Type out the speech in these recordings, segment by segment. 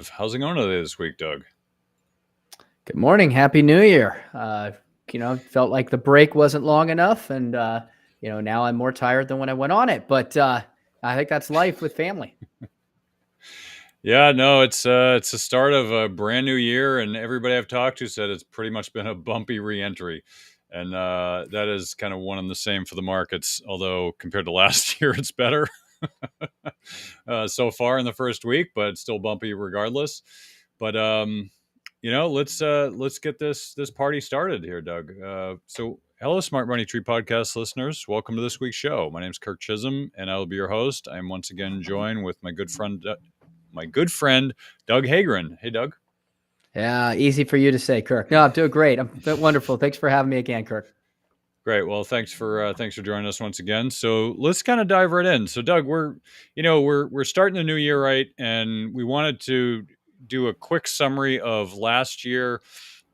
How's it going today this week, Doug? Good morning. Happy New Year. Felt like the break wasn't long enough, and now I'm more tired than when I went on it. But I think that's life with family. Yeah, no, it's the start of a brand new year, and everybody I've talked to said it's pretty much been a bumpy reentry, and that is kind of one and the same for the markets. Although compared to last year, it's better so far in the first week, but it's still bumpy regardless. But let's get this party started here, Doug. Hello, Smart Money Tree podcast listeners. Welcome to this week's show. My name is Kirk Chisholm, and I will be your host. I am once again joined with my good friend Doug Hagren. Hey, Doug. Yeah, easy for you to say, Kirk. No, I'm doing great. I'm wonderful. Thanks for having me again, Kirk. Great. Well, thanks for joining us once again. So let's kind of dive right in. So, Doug, we're starting the new year, right? And we wanted to do a quick summary of last year,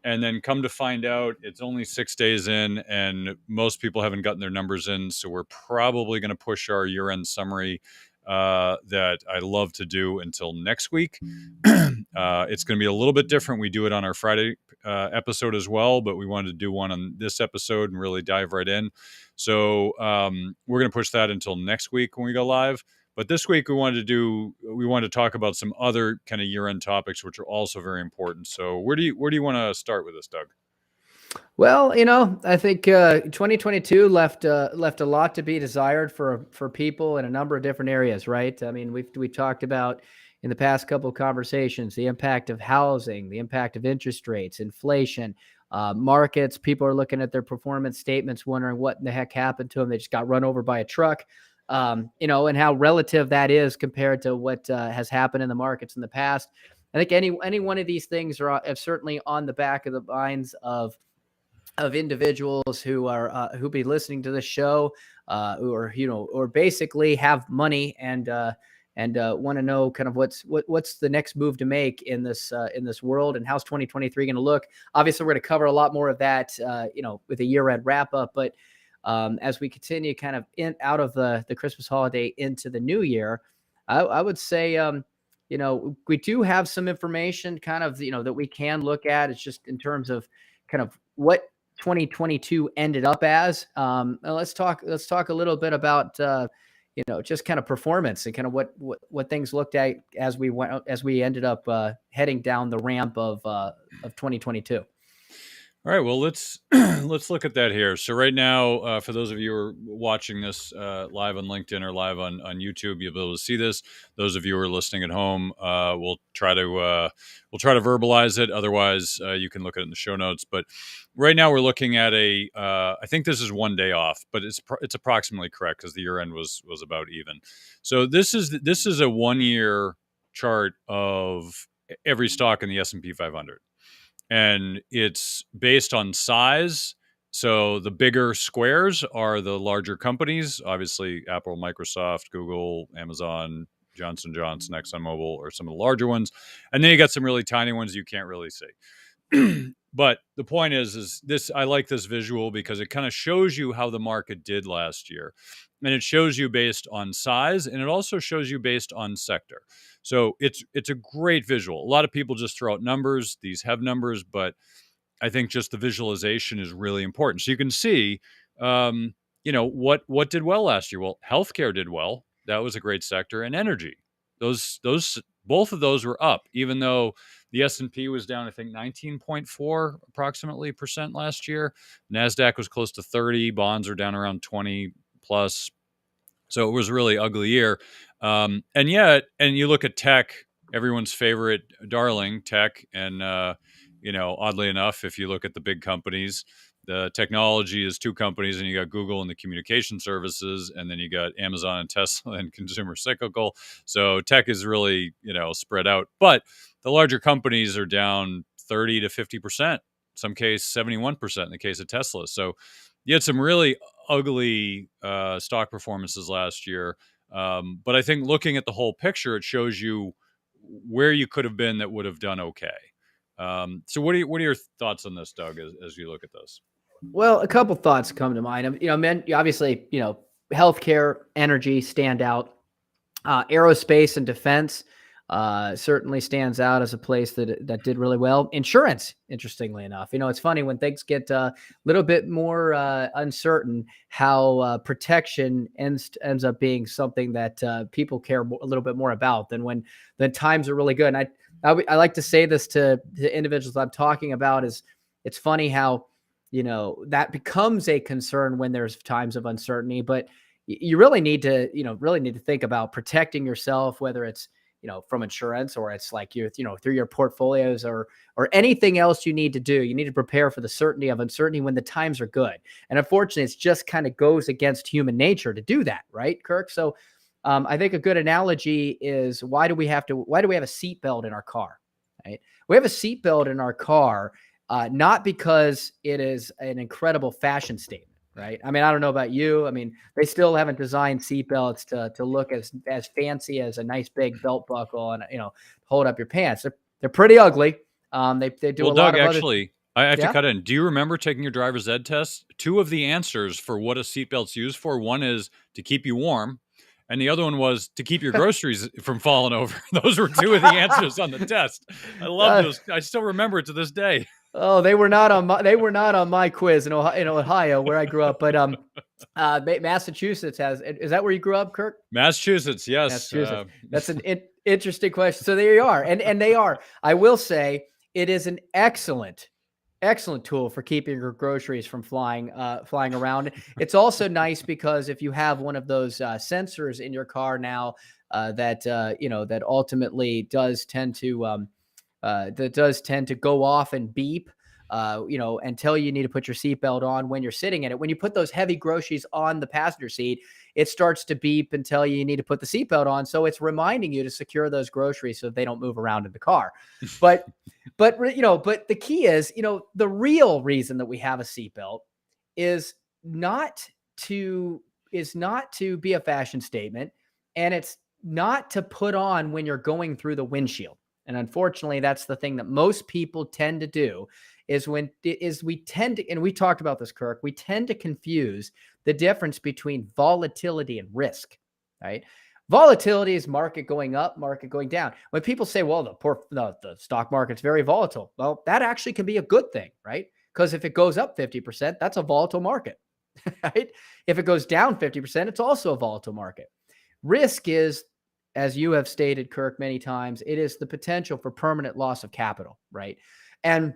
and then come to find out it's only 6 days in, and most people haven't gotten their numbers in. So we're probably going to push our year-end summary that I love to do until next week. It's going to be a little bit different. We do it on our Friday episode as well, but we wanted to do one on this episode and really dive right in. So we're going to push that until next week when we go live. But this week we wanted to talk about some other kind of year-end topics, which are also very important. So where do you want to start with this, Doug? Well, I think 2022 left a lot to be desired for people in a number of different areas, right? I mean, we've talked about in the past couple of conversations the impact of housing, the impact of interest rates, inflation, markets. People are looking at their performance statements, wondering what in the heck happened to them. They just got run over by a truck, and how relative that is compared to what has happened in the markets in the past. I think any one of these things are certainly on the back of the minds of individuals who be listening to this show, who are or basically have money and want to know kind of what's the next move to make in this world, and how's 2023 going to look. Obviously, we're going to cover a lot more of that, with a year-end wrap up. But as we continue kind of out of the Christmas holiday into the new year, I would say, we do have some information kind of, that we can look at. It's just in terms of kind of what 2022 ended up as. Let's talk a little bit about just kind of performance and kind of what things looked at as we ended up heading down the ramp of 2022. All right, well, let's let's look at that here. So right now, for those of you who are watching this live on LinkedIn or live on YouTube, you'll be able to see this. Those of you who are listening at home, we'll try to verbalize it. Otherwise, you can look at it in the show notes. But right now, we're looking at I think this is one day off, but it's approximately correct because the year end was about even. So this is a 1 year chart of every stock in the S&P 500. And it's based on size. So the bigger squares are the larger companies, obviously Apple, Microsoft, Google, Amazon, Johnson & Johnson, ExxonMobil are some of the larger ones. And then you got some really tiny ones you can't really see. But the point is this, I like this visual because it kind of shows you how the market did last year. And it shows you based on size, and it also shows you based on sector. So it's a great visual. A lot of people just throw out numbers. These have numbers, but I think just the visualization is really important. So you can see, what did well last year. Well, healthcare did well. That was a great sector, and energy. Those both of those were up, even though the S&P was down, I think 19.4 approximately percent last year. NASDAQ was close to 30. Bonds are down around 20 plus. So it was a really ugly year. And you look at tech, everyone's favorite darling, tech. And, oddly enough, if you look at the big companies, the technology is two companies, and you got Google and the communication services, and then you got Amazon and Tesla and consumer cyclical. So tech is really, spread out. But the larger companies are down 30 to 50%, some case 71% in the case of Tesla. So you had some really ugly stock performances last year. But I think looking at the whole picture, it shows you where you could have been that would have done okay. So what are your thoughts on this, Doug, as you look at this? Well, a couple thoughts come to mind. Obviously, healthcare, energy stand out. Aerospace and defense certainly stands out as a place that did really well. Insurance, interestingly enough, it's funny when things get a little bit more uncertain, how protection ends up being something that people care a little bit more about than when the times are really good. And I like to say this to the individuals I'm talking about is it's funny how that becomes a concern when there's times of uncertainty, but you really need to think about protecting yourself, whether it's from insurance, or it's like through your portfolios or anything else you need to do. You need to prepare for the certainty of uncertainty when the times are good. And unfortunately, it's just kind of goes against human nature to do that, right, Kirk? So I think a good analogy is why do we have a seatbelt in our car, right? We have a seatbelt in our car, not because it is an incredible fashion statement. Right. I mean, I don't know about you. I mean, they still haven't designed seatbelts to look as fancy as a nice big belt buckle and, hold up your pants. They're pretty ugly. They do Well, a lot Doug, of actually, I have to yeah. cut in. Do you remember taking your driver's ed test? Two of the answers for what a seatbelt's used for, one is to keep you warm, and the other one was to keep your groceries from falling over. Those were two of the answers on the test. I love those. I still remember it to this day. Oh, they were not on my quiz in Ohio where I grew up, but Massachusetts is that where you grew up, Kirk? Massachusetts, yes. Massachusetts. That's an interesting question. So there you are. And they are. I will say it is an excellent tool for keeping your groceries from flying around. It's also nice because if you have one of those sensors in your car now that ultimately does tend to go off and beep, and tell you need to put your seatbelt on when you're sitting in it. When you put those heavy groceries on the passenger seat, it starts to beep and tell you need to put the seatbelt on. So it's reminding you to secure those groceries so they don't move around in the car. But the key is, the real reason that we have a seatbelt is not to be a fashion statement, and it's not to put on when you're going through the windshield. And unfortunately, that's the thing that most people tend to do is we tend to, and we talked about this, Kirk, we tend to confuse the difference between volatility and risk, right? Volatility is market going up, market going down. When people say, well, the stock market's very volatile, well, that actually can be a good thing, right? Because if it goes up 50%, that's a volatile market, right? If it goes down 50%, it's also a volatile market. Risk is, as you have stated, Kirk, many times, it is the potential for permanent loss of capital, right? And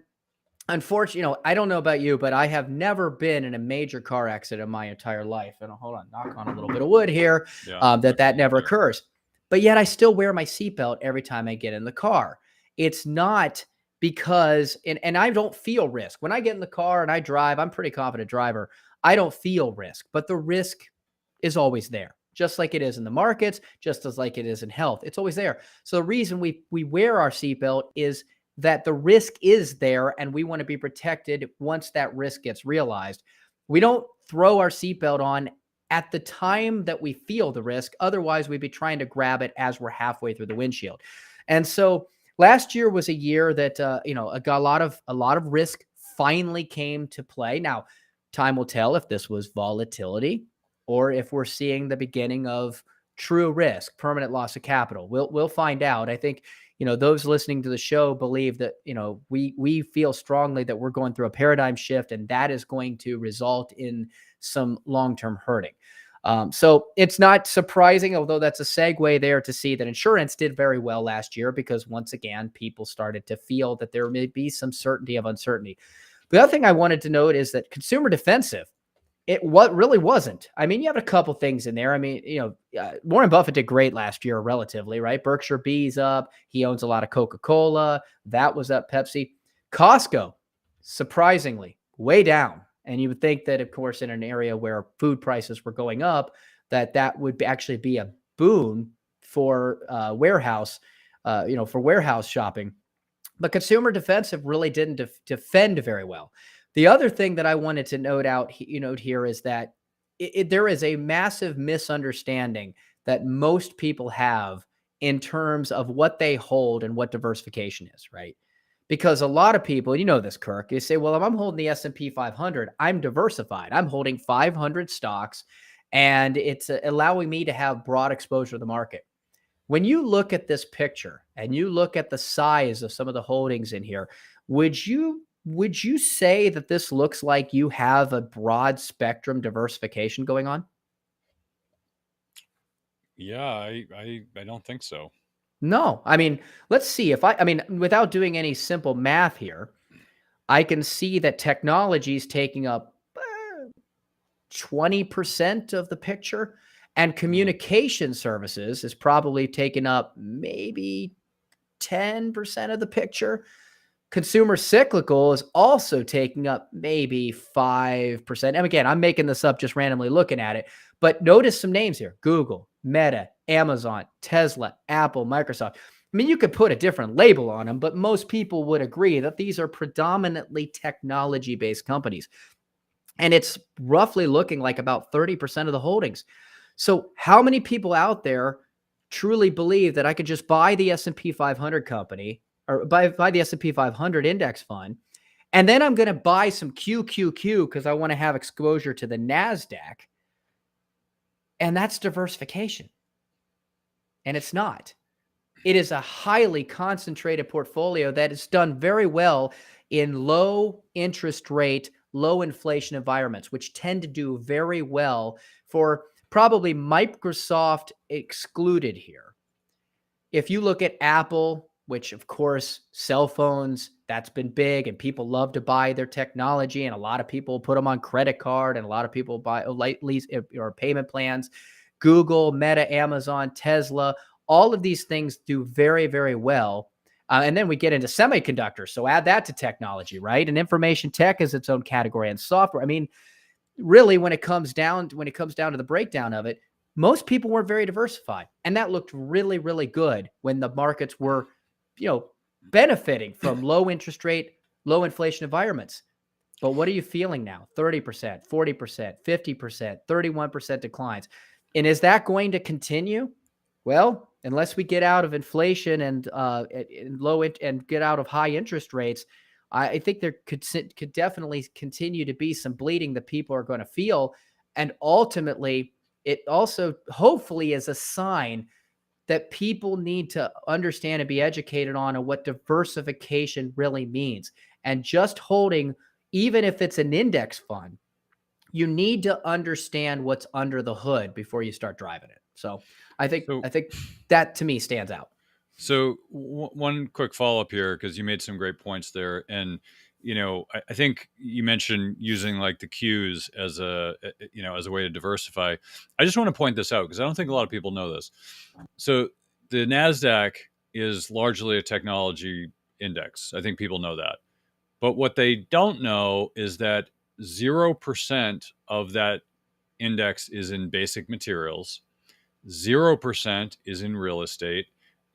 unfortunately, I don't know about you, but I have never been in a major car accident in my entire life. And hold on, knock on a little bit of wood here, that never occurs. But yet I still wear my seatbelt every time I get in the car. It's not because, and I don't feel risk. When I get in the car and I drive, I'm a pretty confident driver. I don't feel risk, but the risk is always there. Just like it is in the markets, just as like it is in health. It's always there. So the reason we wear our seatbelt is that the risk is there and we want to be protected once that risk gets realized. We don't throw our seatbelt on at the time that we feel the risk. Otherwise, we'd be trying to grab it as we're halfway through the windshield. And so last year was a year that, a lot of risk finally came to play. Now, time will tell if this was volatility or if we're seeing the beginning of true risk, permanent loss of capital. We'll find out. I think, those listening to the show believe that, we feel strongly that we're going through a paradigm shift, and that is going to result in some long-term hurting. So it's not surprising, although that's a segue there, to see that insurance did very well last year because once again, people started to feel that there may be some certainty of uncertainty. The other thing I wanted to note is that consumer defensive, really wasn't. I mean, you have a couple things in there. I mean, Warren Buffett did great last year, relatively, right? Berkshire B's up. He owns a lot of Coca-Cola. That was up. Pepsi. Costco, surprisingly, way down. And you would think that, of course, in an area where food prices were going up, that would actually be a boon for warehouse shopping. But consumer defensive really didn't defend very well. The other thing that I wanted to note here is that there is a massive misunderstanding that most people have in terms of what they hold and what diversification is, right? Because a lot of people, this, Kirk, you say, well, if I'm holding the S&P 500, I'm diversified. I'm holding 500 stocks, and it's allowing me to have broad exposure to the market. When you look at this picture and you look at the size of some of the holdings in here, would you say that this looks like you have a broad spectrum diversification going on? Yeah, I don't think so. No. I mean, let's see if I mean, without doing any simple math here, I can see that technology is taking up 20% of the picture, and Mhm. communication services is probably taking up maybe 10% of the picture. Consumer cyclical is also taking up maybe 5%. And again, I'm making this up just randomly looking at it, but notice some names here: Google, Meta, Amazon, Tesla, Apple, Microsoft. I mean, you could put a different label on them, but most people would agree that these are predominantly technology based companies. And it's roughly looking like about 30% of the holdings. So, how many people out there truly believe that I could just buy the S&P 500 company or buy the S&P 500 index fund, and then I'm going to buy some QQQ because I want to have exposure to the Nasdaq, and that's diversification. And it's not. It is a highly concentrated portfolio that is done very well in low interest rate, low inflation environments, which tend to do very well for probably Microsoft excluded here. If you look at Apple, which of course, cell phones, that's been big and people love to buy their technology, and a lot of people put them on credit card and a lot of people buy lease or payment plans. Google, Meta, Amazon, Tesla, all of these things do very, very well. And then we get into semiconductors. So add that to technology, right? And information tech is its own category, and software. I mean, really, when it comes down to the breakdown of it, most people weren't very diversified, and that looked really, really good when the markets were, you know, benefiting from low interest rate, low inflation environments. But what are you feeling now? 30%, 40%, 50%, 31% declines. And is that going to continue? Well, unless we get out of inflation and and get out of high interest rates, I think there could definitely continue to be some bleeding that people are going to feel, and ultimately, it also hopefully is a sign that people need to understand and be educated on what diversification really means. And just holding, even if it's an index fund, you need to understand what's under the hood before you start driving it. So I think So I think that to me stands out. So one quick follow up here, because you made some great points there, and I think you mentioned using like the cues as as a way to diversify. I just want to point this out because I don't think a lot of people know this. So the Nasdaq is largely a technology index. I think people know that, but what they don't know is that 0% of that index is in basic materials, 0% is in real estate,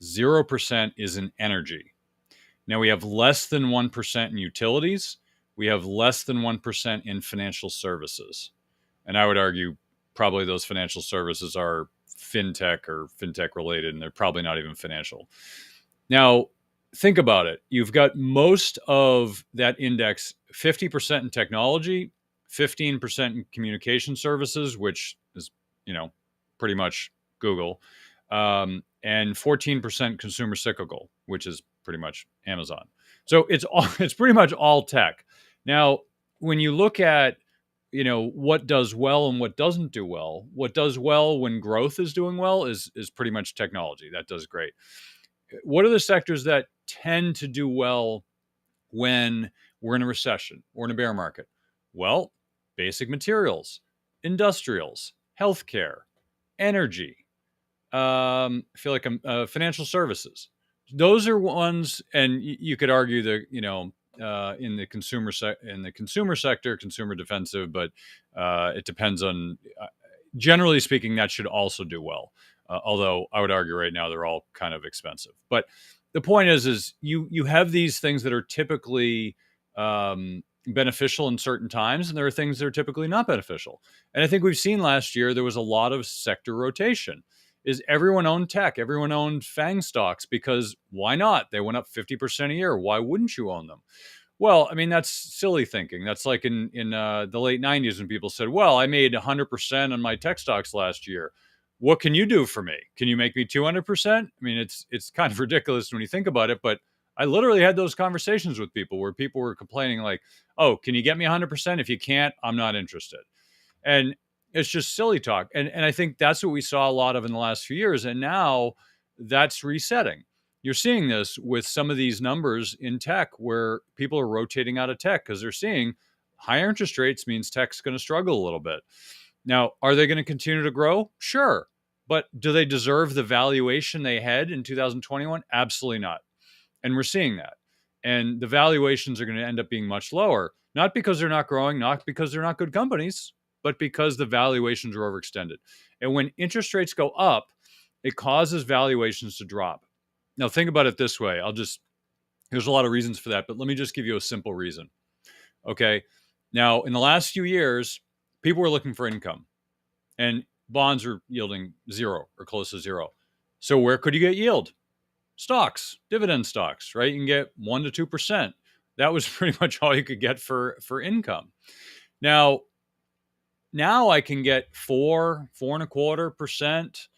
0% is in energy. Now we have less than 1% in utilities. We have less than 1% in financial services. And I would argue probably those financial services are fintech or fintech related, and they're probably not even financial. Now, think about it. You've got most of that index 50% in technology, 15% in communication services, which is, pretty much Google, and 14% consumer cyclical, which is pretty much Amazon. So it's pretty much all tech. Now, when you look at what does well and what doesn't do well, what does well when growth is doing well is pretty much technology. That does great. What are the sectors that tend to do well when we're in a recession or in a bear market? Well, basic materials, industrials, healthcare, energy. I feel like financial services. Those are ones, and you could argue that in the consumer sector, consumer defensive, but it depends on. Generally speaking, that should also do well. Although I would argue right now they're all kind of expensive. But the point is you have these things that are typically beneficial in certain times, and there are things that are typically not beneficial. And I think we've seen last year there was a lot of sector rotation. Is everyone owned tech? Everyone owned FANG stocks because why not? They went up 50% a year. Why wouldn't you own them? Well, I mean, that's silly thinking. That's like in the late 90s when people said, well, I made 100% on my tech stocks last year. what can you do for me? Can you make me 200%? I mean, it's kind of ridiculous when you think about it, but I literally had those conversations with people where people were complaining like, "Oh, can you get me 100%? If you can't, I'm not interested." And it's just silly talk. And I think that's what we saw a lot of in the last few years, and now that's resetting. You're seeing this with some of these numbers in tech where people are rotating out of tech because they're seeing higher interest rates means tech's going to struggle a little bit. Now, are they going to continue to grow? Sure. But do they deserve the valuation they had in 2021? Absolutely not. And we're seeing that. And the valuations are going to end up being much lower, not because they're not growing, not because they're not good companies, but because the valuations are overextended. And when interest rates go up, it causes valuations to drop. Now, think about it this way. There's a lot of reasons for that, but let me just give you a simple reason. Okay. Now, in the last few years, people were looking for income and bonds are yielding zero or close to zero. So, where could you get yield? Stocks, dividend stocks, right? You can get 1% to 2%. That was pretty much all you could get for income. Now I can get 4.25%,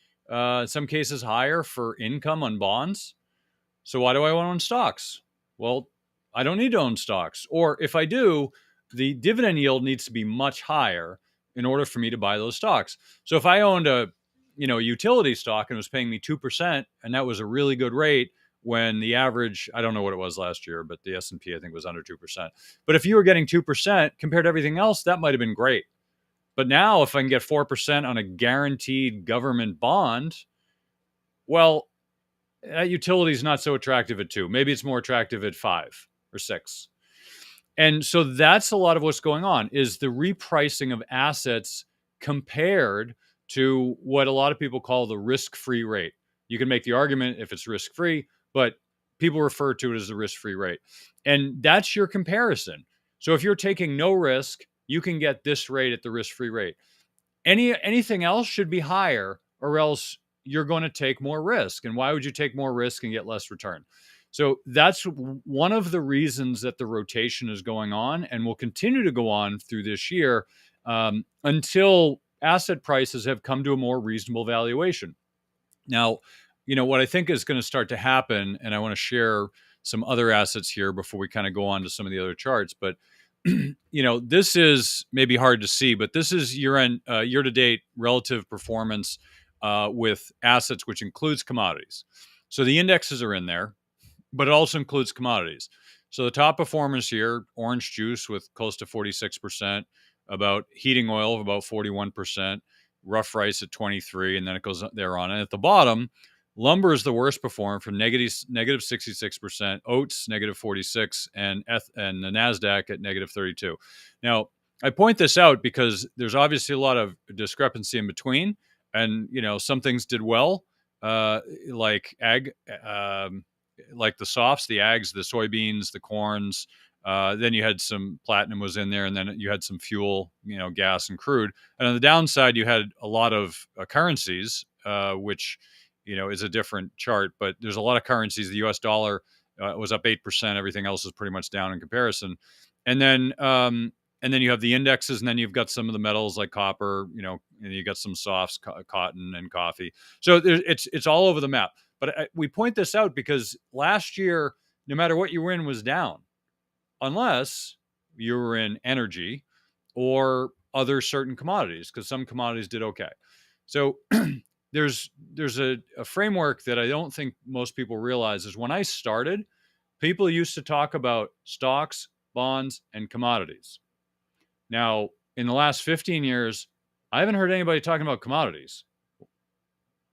in some cases higher for income on bonds. So why do I want to own stocks? Well, I don't need to own stocks. Or if I do, the dividend yield needs to be much higher in order for me to buy those stocks. So if I owned a utility stock and it was paying me 2%, and that was a really good rate when the average, I don't know what it was last year, but the S&P I think was under 2%. But if you were getting 2% compared to everything else, that might have been great. But now if I can get 4% on a guaranteed government bond, well, that utility is not so attractive at 2. Maybe it's more attractive at 5 or 6. And so that's a lot of what's going on is the repricing of assets compared to what a lot of people call the risk-free rate. You can make the argument if it's risk-free, but people refer to it as the risk-free rate. And that's your comparison. So if you're taking no risk, you can get this rate at the risk-free rate. Anything else should be higher, or else you're going to take more risk. And why would you take more risk and get less return? So that's one of the reasons that the rotation is going on and will continue to go on through this year until asset prices have come to a more reasonable valuation. Now, what I think is going to start to happen, and I want to share some other assets here before we kind of go on to some of the other charts, but this is maybe hard to see, but this is year-to-date relative performance with assets, which includes commodities. So the indexes are in there, but it also includes commodities. So the top performers here, orange juice with close to 46%, about heating oil of about 41%, rough rice at 23%, and then it goes there on. And at the bottom, lumber is the worst performer from negative 66%, oats negative 46%, and the Nasdaq at negative 32%. Now, I point this out because there's obviously a lot of discrepancy in between, and some things did well, like ag, like the softs, the ags, the soybeans, the corns. Then you had some platinum was in there, and then you had some fuel, gas and crude. And on the downside, you had a lot of currencies, which is a different chart. But there's a lot of currencies. The U.S. dollar was up 8%. Everything else is pretty much down in comparison. And then you have the indexes, and then you've got some of the metals like copper. And you got some softs, cotton and coffee. So it's all over the map. But we point this out because last year, no matter what you were in, was down, unless you were in energy or other certain commodities, because some commodities did okay. So there's a framework that I don't think most people realize is when I started, people used to talk about stocks, bonds, and commodities. Now, in the last 15 years, I haven't heard anybody talking about commodities.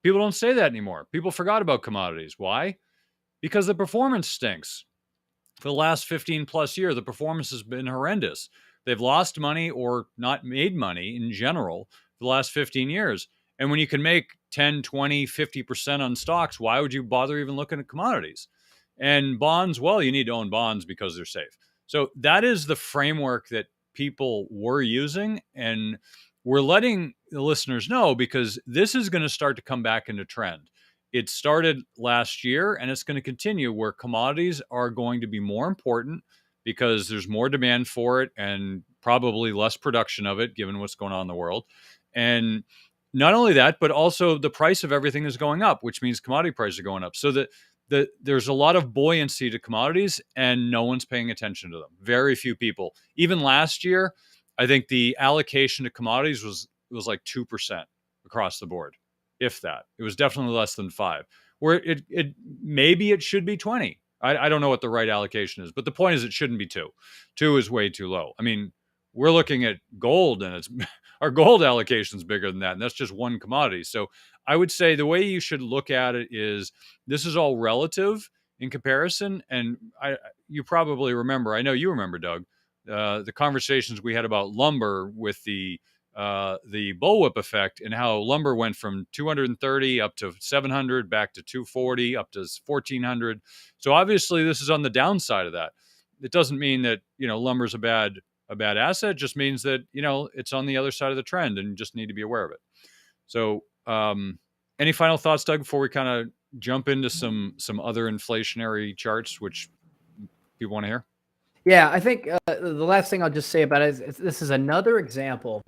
People don't say that anymore. People forgot about commodities. Why? Because the performance stinks. For the last 15 plus years, the performance has been horrendous. They've lost money or not made money in general for the last 15 years. And when you can make 10, 20, 50% on stocks, why would you bother even looking at commodities? And bonds, well, you need to own bonds because they're safe. So that is the framework that people were using. And we're letting the listeners know because this is going to start to come back into trend. It started last year and it's going to continue where commodities are going to be more important because there's more demand for it and probably less production of it given what's going on in the world. And not only that, but also the price of everything is going up, which means commodity prices are going up. So that there's a lot of buoyancy to commodities, and no one's paying attention to them. Very few people. Even last year, I think the allocation to commodities was like 2% across the board, if that. It was definitely less than 5. Where it maybe it should be 20. I don't know what the right allocation is, but the point is it shouldn't be 2. 2 is way too low. I mean, we're looking at gold, and it's our gold allocation is bigger than that, and that's just one commodity. So I would say the way you should look at it is this is all relative in comparison. And you probably remember, I know you remember, Doug, the conversations we had about lumber with the bullwhip effect, and how lumber went from 230 up to 700, back to 240, up to 1400. So obviously this is on the downside of that. It doesn't mean that, lumber's a bad asset. It just means that, it's on the other side of the trend, and you just need to be aware of it. So any final thoughts, Doug, before we kind of jump into some other inflationary charts which people want to hear? Yeah, I think the last thing I'll just say about it is this is another example.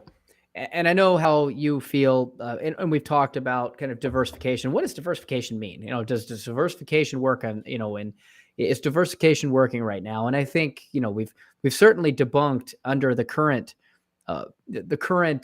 And I know how you feel, and we've talked about kind of diversification. What does diversification mean? Does diversification work on, and is diversification working right now? And I think, we've certainly debunked under the current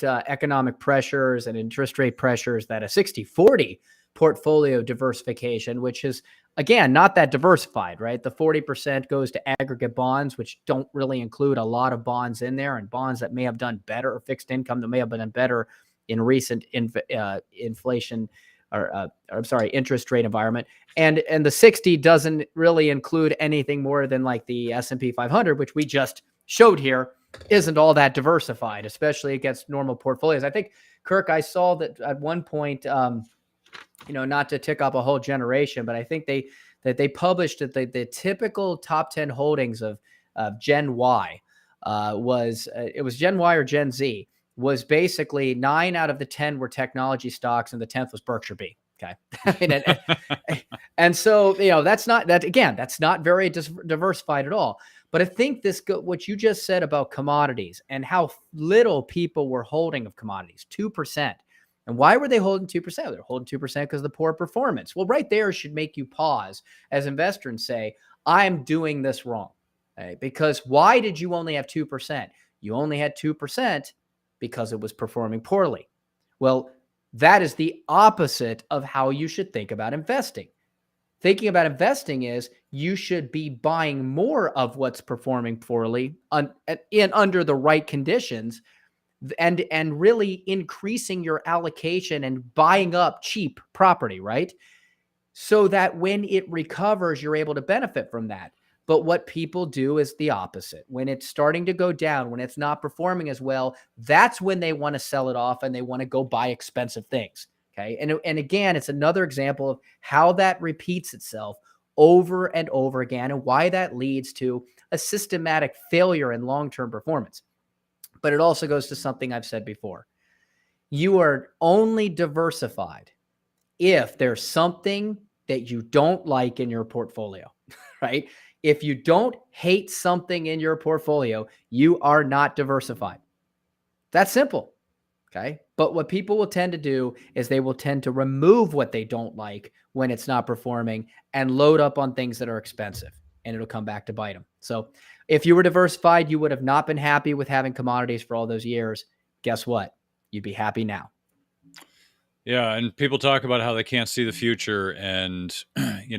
economic pressures and interest rate pressures that a 60-40 portfolio diversification, which is, again, not that diversified, right? The 40% goes to aggregate bonds, which don't really include a lot of bonds in there, and bonds that may have done better, or fixed income that may have done better in recent inflation interest rate environment. And the 60 doesn't really include anything more than like the S&P 500, which we just showed here isn't all that diversified, especially against normal portfolios. I think, Kirk, I saw that at one point, not to tick up a whole generation, but I think they published that the typical top 10 holdings of Gen Y was Gen Y or Gen Z, was basically 9 out of the 10 were technology stocks, and the 10th was Berkshire B. Okay. And so, that's not very diversified at all. But I think what you just said about commodities and how little people were holding of commodities, 2%. And why were they holding 2%? They're holding 2% because of the poor performance. Well, right there should make you pause as investors and say, I'm doing this wrong. Okay? Because why did you only have 2%? You only had 2% because it was performing poorly. Well, that is the opposite of how you should think about investing. Thinking about investing is you should be buying more of what's performing poorly under the right conditions, and really increasing your allocation and buying up cheap property, right? So that when it recovers, you're able to benefit from that. But what people do is the opposite. When it's starting to go down, when it's not performing as well, that's when they want to sell it off and they want to go buy expensive things. Okay. And again, it's another example of how that repeats itself over and over again, and why that leads to a systematic failure in long-term performance. But it also goes to something I've said before. You are only diversified if there's something that you don't like in your portfolio, right? If you don't hate something in your portfolio, you are not diversified. That's simple. Okay. But what people will tend to do is they will tend to remove what they don't like when it's not performing and load up on things that are expensive, and it'll come back to bite them. So if you were diversified, you would have not been happy with having commodities for all those years. Guess what? You'd be happy now. Yeah. And people talk about how they can't see the future, and,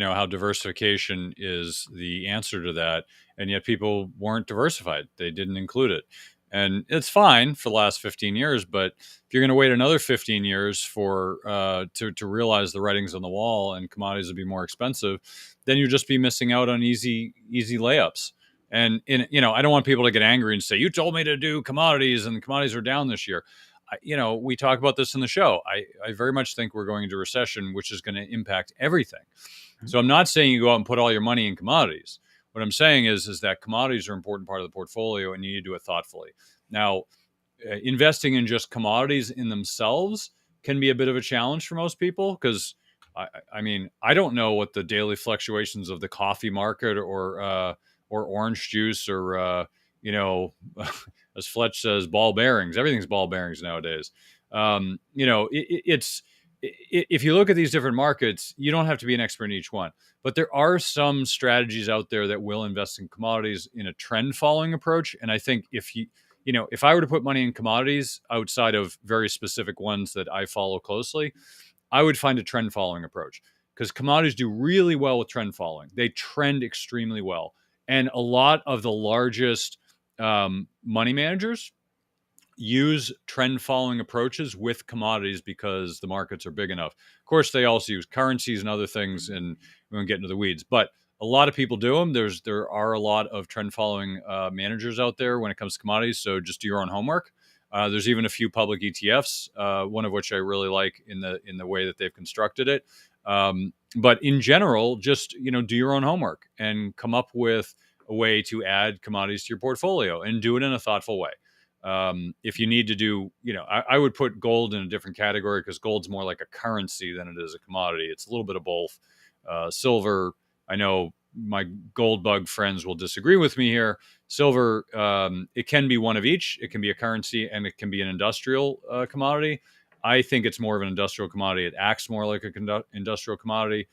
how diversification is the answer to that. And yet people weren't diversified. They didn't include it. And it's fine for the last 15 years, but if you're going to wait another 15 years for to realize the writing's on the wall and commodities will be more expensive, then you'll just be missing out on easy layups. And I don't want people to get angry and say, "You told me to do commodities, and commodities are down this year." We talk about this in the show. I very much think we're going into recession, which is going to impact everything. Mm-hmm. So I'm not saying you go out and put all your money in commodities. What I'm saying is that commodities are an important part of the portfolio, and you need to do it thoughtfully. Now, investing in just commodities in themselves can be a bit of a challenge for most people, because I don't know what the daily fluctuations of the coffee market or orange juice or as Fletch says, ball bearings. Everything's ball bearings nowadays. If you look at these different markets, you don't have to be an expert in each one, but there are some strategies out there that will invest in commodities in a trend following approach. And I think if I were to put money in commodities outside of very specific ones that I follow closely, I would find a trend following approach, because commodities do really well with trend following. They trend extremely well. And a lot of the largest money managers use trend following approaches with commodities because the markets are big enough. Of course, they also use currencies and other things, and we won't get into the weeds, but a lot of people do them. There are a lot of trend following managers out there when it comes to commodities. So just do your own homework. There's even a few public ETFs, one of which I really like in the way that they've constructed it. But in general, just do your own homework and come up with a way to add commodities to your portfolio, and do it in a thoughtful way. If you need to do, I would put gold in a different category, because gold's more like a currency than it is a commodity. It's a little bit of both. Silver, I know my gold bug friends will disagree with me here. Silver, it can be one of each. It can be a currency, and it can be an industrial commodity. I think it's more of an industrial commodity. It acts more like a industrial commodity.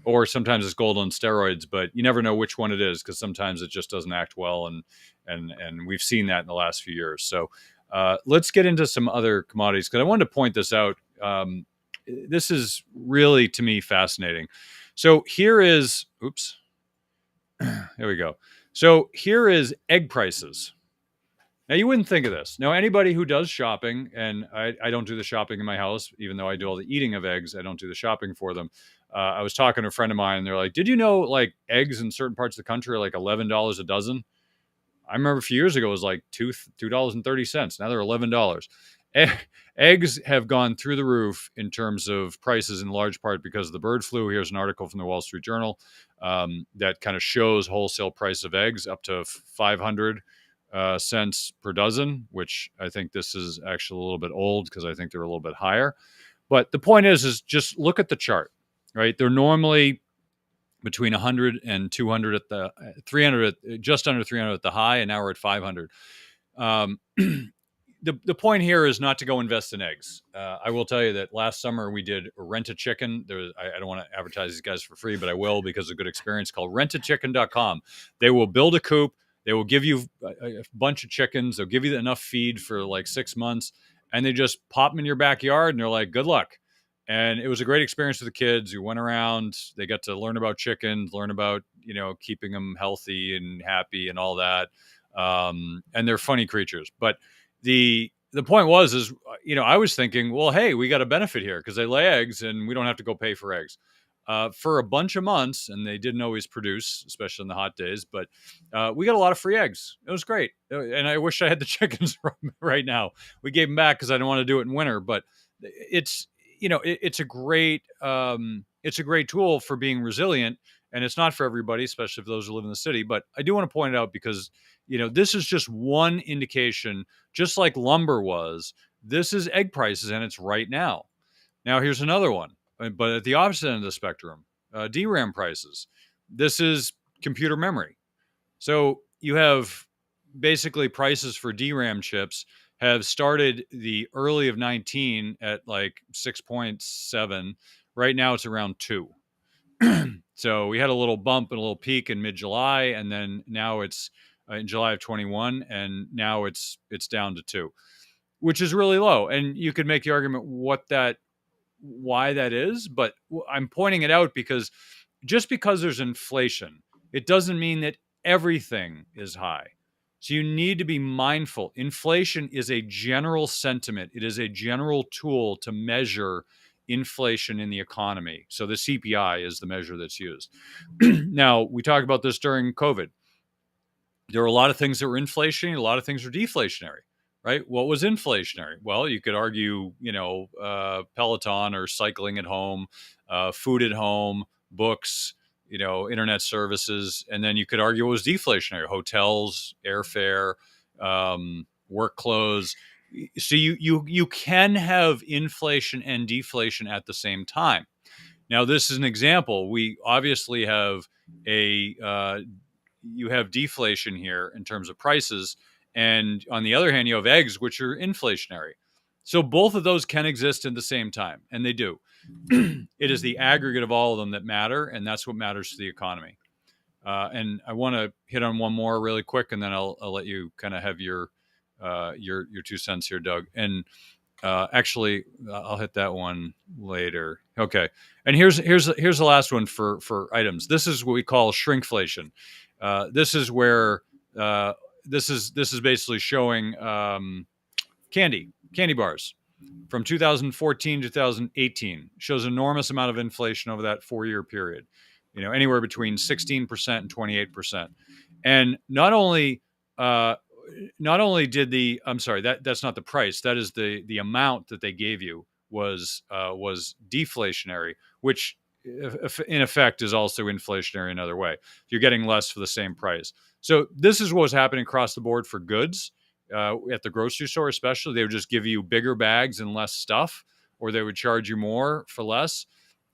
Or sometimes it's gold on steroids, but you never know which one it is, because sometimes it just doesn't act well, and we've seen that in the last few years. So let's get into some other commodities, because I wanted to point this out. This is really, to me, fascinating. So here is, there we go. So here is egg prices. Now, you wouldn't think of this. Now, anybody who does shopping, and I don't do the shopping in my house, even though I do all the eating of eggs, I don't do the shopping for them. I was talking to a friend of mine, and they're like, did you know, like, eggs in certain parts of the country are like $11 a dozen? I remember a few years ago it was like $2.30. Now they're $11. Eggs have gone through the roof in terms of prices, in large part because of the bird flu. Here's an article from the Wall Street Journal that kind of shows wholesale price of eggs up to 500 cents per dozen, which I think this is actually a little bit old, because I think they're a little bit higher. But the point is just look at the chart, right? They're normally between 100 and 200 at the 300, just under 300 at the high, and now we're at 500. The point here is not to go invest in eggs. I will tell you that last summer we did Rent a Chicken. I don't want to advertise these guys for free, but I will, because of a good experience, called rentachicken.com. They will build a coop. They will give you a bunch of chickens. They'll give you enough feed for like 6 months, and they just pop them in your backyard, and they're like, good luck. And it was a great experience for the kids who went around. They got to learn about chickens, learn about, keeping them healthy and happy and all that. And they're funny creatures. But the point is, I was thinking, well, hey, we got a benefit here, because they lay eggs and we don't have to go pay for eggs. For a bunch of months, and they didn't always produce, especially in the hot days, but we got a lot of free eggs. It was great. And I wish I had the chickens right now. We gave them back because I don't want to do it in winter, but it's a great tool for being resilient, and it's not for everybody, especially for those who live in the city. But I do want to point it out, because this is just one indication. Just like lumber was, this is egg prices, and it's right now. Now here's another one, but at the opposite end of the spectrum, DRAM prices. This is computer memory. So you have basically prices for DRAM chips have started the early of 19 at like 6.7. Right now it's around 2. So we had a little bump and a little peak in mid-July, and then now it's in July of 21, and now it's down to 2, which is really low. And you could make the argument why that is, but I'm pointing it out because just because there's inflation, it doesn't mean that everything is high. So you need to be mindful. Inflation is a general sentiment. It is a general tool to measure inflation in the economy. So the CPI is the measure that's used. Now, we talked about this during COVID. There were a lot of things that were inflationary, a lot of things were deflationary, right? What was inflationary? Well, you could argue, Peloton or cycling at home, food at home, books, internet services. And then you could argue what was deflationary: hotels, airfare, work clothes. So you can have inflation and deflation at the same time. Now, this is an example. We obviously have you have deflation here in terms of prices. And on the other hand, you have eggs, which are inflationary. So both of those can exist at the same time, and they do. It is the aggregate of all of them that matter, and that's what matters to the economy. And I want to hit on one more really quick, and then I'll let you kind of have your 2 cents here, Doug. And actually, I'll hit that one later. Okay. And here's the last one for items. This is what we call shrinkflation. This is where this is basically showing candy bars from 2014 to 2018 shows enormous amount of inflation over that 4-year period. You know, anywhere between 16% and 28%. And not only did the that's not the price, that is the amount that they gave you was deflationary, which in effect is also inflationary another way. You're getting less for the same price. So this is what was happening across the board for goods at the grocery store, especially. They would just give you bigger bags and less stuff, or they would charge you more for less.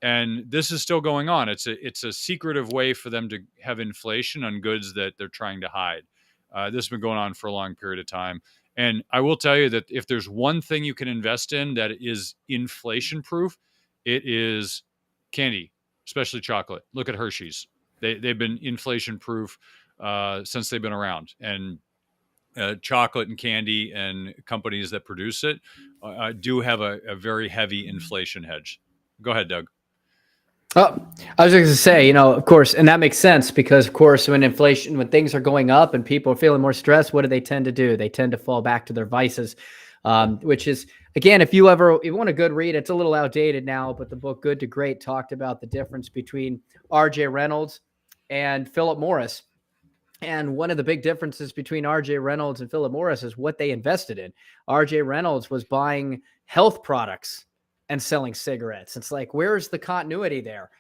And this is still going on. It's a secretive way for them to have inflation on goods that they're trying to hide. This has been going on for a long period of time. And I will tell you that if there's one thing you can invest in that is inflation proof, it is candy, especially chocolate. Look at Hershey's. They've been inflation proof since they've been around. And chocolate and candy and companies that produce it do have a very heavy inflation hedge. Go ahead, Doug. Oh, I was going to say, of course, and that makes sense because, of course, when things are going up and people are feeling more stressed, what do they tend to do? They tend to fall back to their vices, which is, again, if you want a good read, it's a little outdated now, but the book Good to Great talked about the difference between R.J. Reynolds and Philip Morris. And one of the big differences between R.J. Reynolds and Philip Morris is what they invested in. R.J. Reynolds was buying health products and selling cigarettes. It's like, where's the continuity there?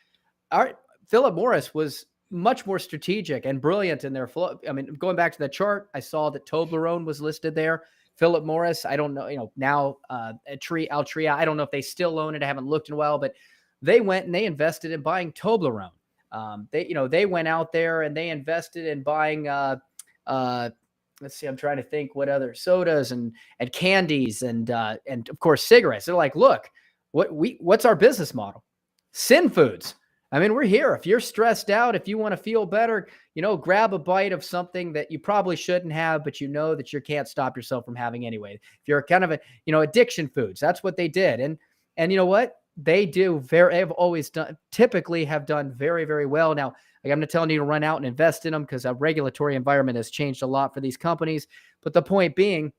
Philip Morris was much more strategic and brilliant in their flow. I mean, going back to the chart, I saw that Toblerone was listed there. Philip Morris, I don't know, now Altria, I don't know if they still own it. I haven't looked in a while, but they went and they invested in buying Toblerone. They went out there and they invested in buying, let's see, I'm trying to think what other sodas and candies and of course cigarettes. They're like, look, what's our business model? Sin Foods. I mean, we're here. If you're stressed out, if you want to feel better, grab a bite of something that you probably shouldn't have, but that you can't stop yourself from having anyway. If you're kind of addiction foods, that's what they did. And you know what? They've always typically have done very, very well. Now, I'm not telling you to run out and invest in them because a regulatory environment has changed a lot for these companies. But the point being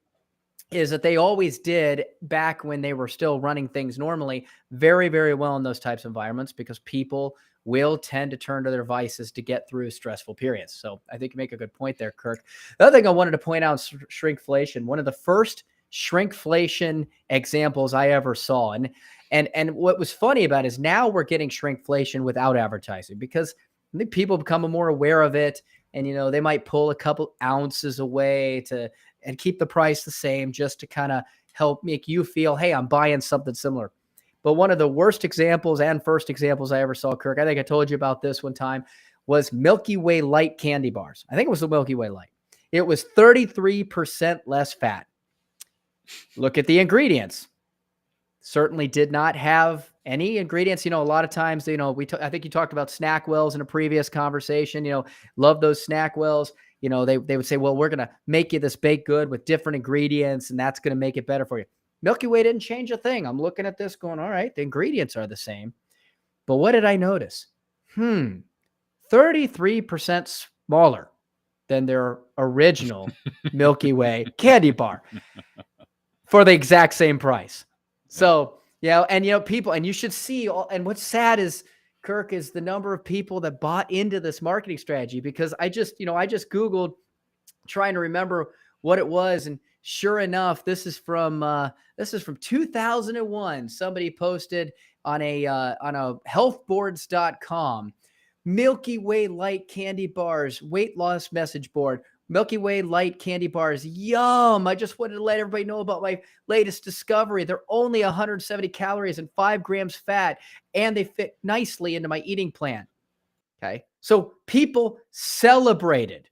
is that they always did, back when they were still running things normally, very, very well in those types of environments because people will tend to turn to their vices to get through stressful periods. So I think you make a good point there, Kirk. The other thing I wanted to point out is shrinkflation. One of the first shrinkflation examples I ever saw. And what was funny about it is now we're getting shrinkflation without advertising because I think people become more aware of it. And, they might pull a couple ounces away and keep the price the same just to kind of help make you feel, hey, I'm buying something similar. But one of the worst examples and first examples I ever saw, Kirk, I think I told you about this one time, was Milky Way Light candy bars. I think it was the Milky Way Light. It was 33% less fat. Look at the ingredients. Certainly did not have any ingredients. A lot of times, I think you talked about SnackWells in a previous conversation, love those SnackWells. They would say, well, we're going to make you this baked good with different ingredients, and that's going to make it better for you. Milky Way didn't change a thing. I'm looking at this going, all right, the ingredients are the same. But what did I notice? 33% smaller than their original Milky Way candy bar for the exact same price. So, people, and you should see, and what's sad is, Kirk, is the number of people that bought into this marketing strategy, because I just Googled trying to remember what it was. And sure enough, this is from 2001. Somebody posted on a healthboards.com, Milky Way Light candy bars, weight loss message board. Milky Way Light candy bars. Yum. I just wanted to let everybody know about my latest discovery. They're only 170 calories and 5 grams fat, and they fit nicely into my eating plan. Okay. So people celebrated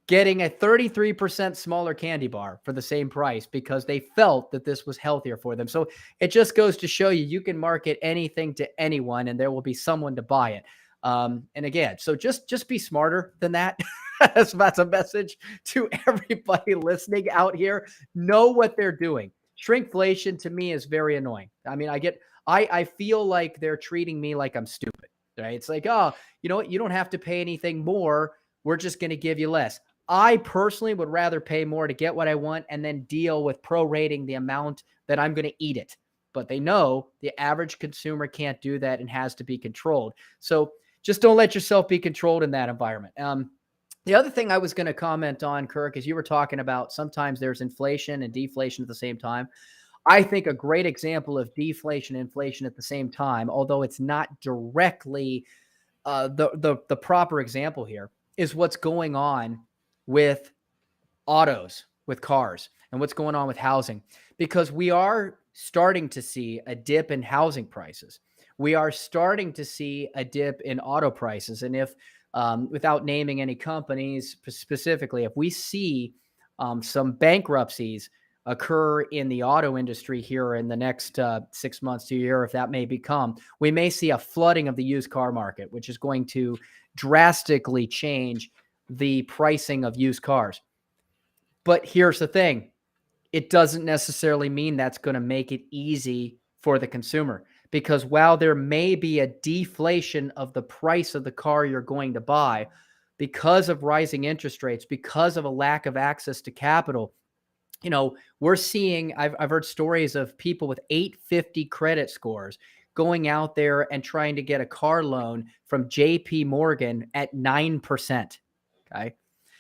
getting a 33% smaller candy bar for the same price because they felt that this was healthier for them. So it just goes to show you, you can market anything to anyone and there will be someone to buy it. And again, so just be smarter than that. That's a message to everybody listening out here. Know what they're doing. Shrinkflation to me is very annoying. I mean, I feel like they're treating me like I'm stupid, right? It's like, oh, you know what? You don't have to pay anything more. We're just going to give you less. I personally would rather pay more to get what I want and then deal with prorating the amount that I'm going to eat it. But they know the average consumer can't do that and has to be controlled. So just don't let yourself be controlled in that environment. The other thing I was going to comment on, Kirk, is you were talking about sometimes there's inflation and deflation at the same time. I think a great example of deflation and inflation at the same time, although it's not directly the proper example here, is what's going on with autos, with cars, and what's going on with housing, because we are starting to see a dip in housing prices. We are starting to see a dip in auto prices. And if, without naming any companies specifically, if we see some bankruptcies occur in the auto industry here in the next 6 months to a year, if that may become, we may see a flooding of the used car market, which is going to drastically change the pricing of used cars. But here's the thing. It doesn't necessarily mean that's going to make it easy for the consumer, because while there may be a deflation of the price of the car you're going to buy because of rising interest rates, because of a lack of access to capital, you know, we're seeing, I've heard stories of people with 850 credit scores going out there and trying to get a car loan from JP Morgan at 9%. Okay.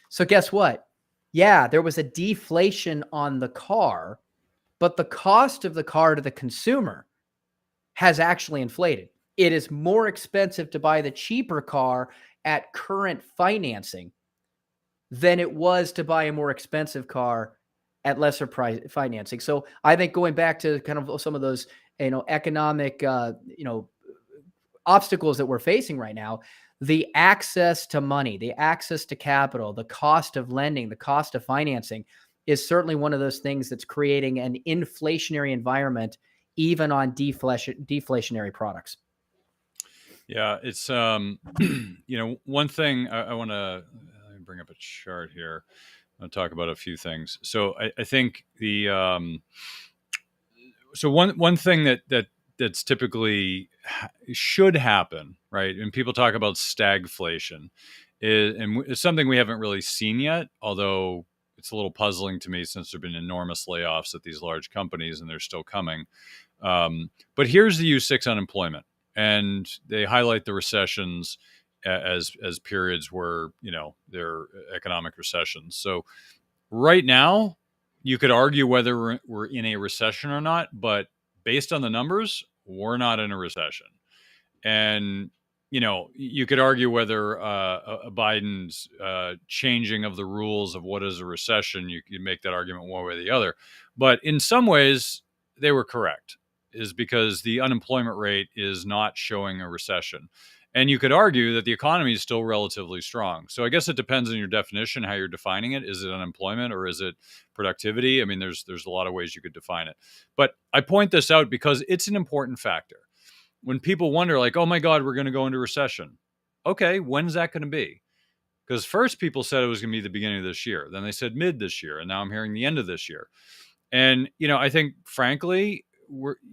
So guess what? Yeah, there was a deflation on the car, but the cost of the car to the consumer has actually inflated. It is more expensive to buy the cheaper car at current financing than it was to buy a more expensive car at lesser price financing. So I think going back to kind of some of those, economic, obstacles that we're facing right now, the access to money, the access to capital, the cost of lending, the cost of financing is certainly one of those things that's creating an inflationary environment, even on deflationary products. Yeah, it's one thing I want to bring up a chart here. I'll talk about a few things. So I think so one thing that's typically should happen, right? And people talk about stagflation, and it's something we haven't really seen yet, although it's a little puzzling to me since there have been enormous layoffs at these large companies and they're still coming. But here's the U6 unemployment, and they highlight the recessions as periods where, they're economic recessions. So right now, you could argue whether we're in a recession or not, but based on the numbers, we're not in a recession. And, you could argue whether Biden's changing of the rules of what is a recession, you could make that argument one way or the other. But in some ways, they were correct, is because the unemployment rate is not showing a recession. And you could argue that the economy is still relatively strong. So I guess it depends on your definition, how you're defining it. Is it unemployment or is it productivity? I mean, there's a lot of ways you could define it. But I point this out because it's an important factor. When people wonder, like, oh my God, we're going to go into recession. Okay, when's that going to be? Because first people said it was going to be the beginning of this year. Then they said mid this year. And now I'm hearing the end of this year. And, I think, frankly,